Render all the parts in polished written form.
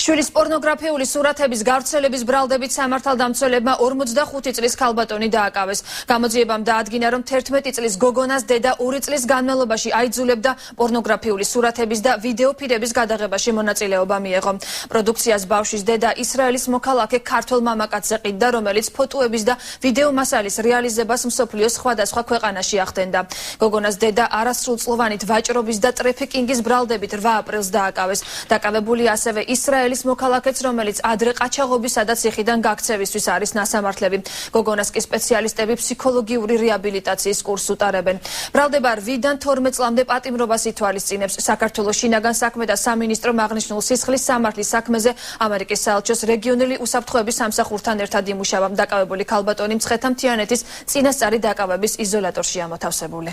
შვილის პორნოგრაფიული სურათების გავრცელების ბრალდებით სამართალდამცველებმა 45 წლის ქალბატონი დააკავეს. გამოძიებამ დაადგინა, რომ 11 წლის გოგონას დედა 2 წლის განმავლობაში აიძულებდა პორნოგრაფიული სურათების და ვიდეოფირების გადაღებაში მონაწილეობა მიეღო. პროდუქციას ბავშვის დედა ისრაელის მოქალაქე ქართველ მამაკაცზე ყიდდა, რომელიც ფოტოების და ვიდეო მასალის რეალიზებას მსოფლიოს სხვადასხვა ქვეყანაში ახდენდა. გოგონას დედა არასრულწლოვანით ვაჭრობის და ტრეფიკინგის ბრალდებით 8 აპრილს დააკავეს. დაკავებულია ასევე ისრაელის მოქალაქეც, რომელიც ადრე ყაჩაღობისა და ციხიდან გაქცევისთვის არის ნასამართლები. გოგონას კი სპეციალისტები ფსიქოლოგიური რეაბილიტაციის კურსს უტარებენ. ბრალდება 8-დან 12 წლამდე პატიმრობას ითვალისწინებს. საქართველოს შინაგან საქმე და სამინისტრომ აღნიშნულ სისხლის სამართლის საქმეზე ამერიკის საელჩოს რეგიონული უსაფრთხოების სამსახურთან ერთად იმუშავა. დაკავებული ქალბატონი მცხეთა-მთიანეთის წინასწარი დაკავების იზოლატორში ამოთავსებული.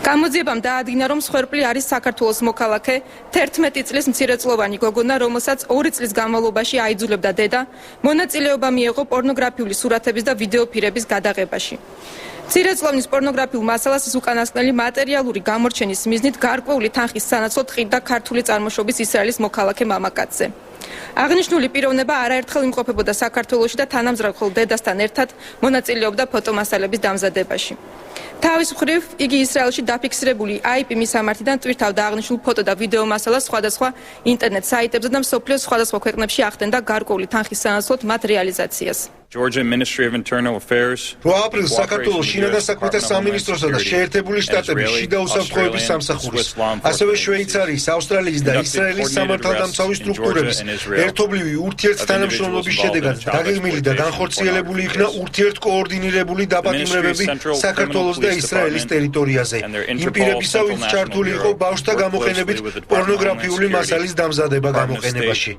გამოძიებამ დაადგინა, რომ მსხვერპლი არის საქართველოს მოქალაქე 11 წლის მცირეწლოვანი გოგონა, რომელსაც 2 წლის განმავლობაში აიძულებდა დედა მონაწილეობა მიეღო პორნოგრაფიული სურათების და ვიდეოფირების გადაღებაში. მცირეწლოვნის პორნოგრაფიულ მასალას უკანასკნელი მატერიალური გამორჩენის მიზნით გარკვეული თანხის სანაცვლოდ ყიდდა ქართული წარმოშობის ისრაელის მოქალაქე მამაკაცზე. აღნიშნული პიროვნება არაერთხელ იმყოფებოდა საქართველოში და თანამზრახულ დედასთან ერთად მონაწილეობდა ფოტომასალების დამზადებაში. თავის მხრივ იგი ისრაელში დაფიქსირებული IP მისამართიდან ტვირთავდა აღნიშნულ ფოტო და ვიდეო მასალას სხვადასხვა ინტერნეტ საიტებზე და მსოფლიოს სხვადასხვა ქვეყნებში ახდენდა გარკვეული თანხის სანაცვლოდ მათ რეალიზაციას. Georgia Ministry of Internal Affairs 8 აპრილს საქართველოს შინაგან საქმეთა სამინისტროსა და შეერთებული შტატების შიდა უსაფრთხოების სამსახურის, ასევე შვეიცარიის, ავსტრალიის და ისრაელის სამართალდამცავი სტრუქტურების ერთობლივი ურთიერთთანამშრომლობის შედეგად დაგეგმილი და განხორციელებული იქნა ურთიერთკოორდინირებული დაპატიმრებები საქართველოს და ისრაელის ტერიტორიაზე. იმ პირებისა, ვინც ჩართული იყო ბავშვთა გამოყენებით პორნოგრაფიული მასალის დამზადება გამოყენებაში.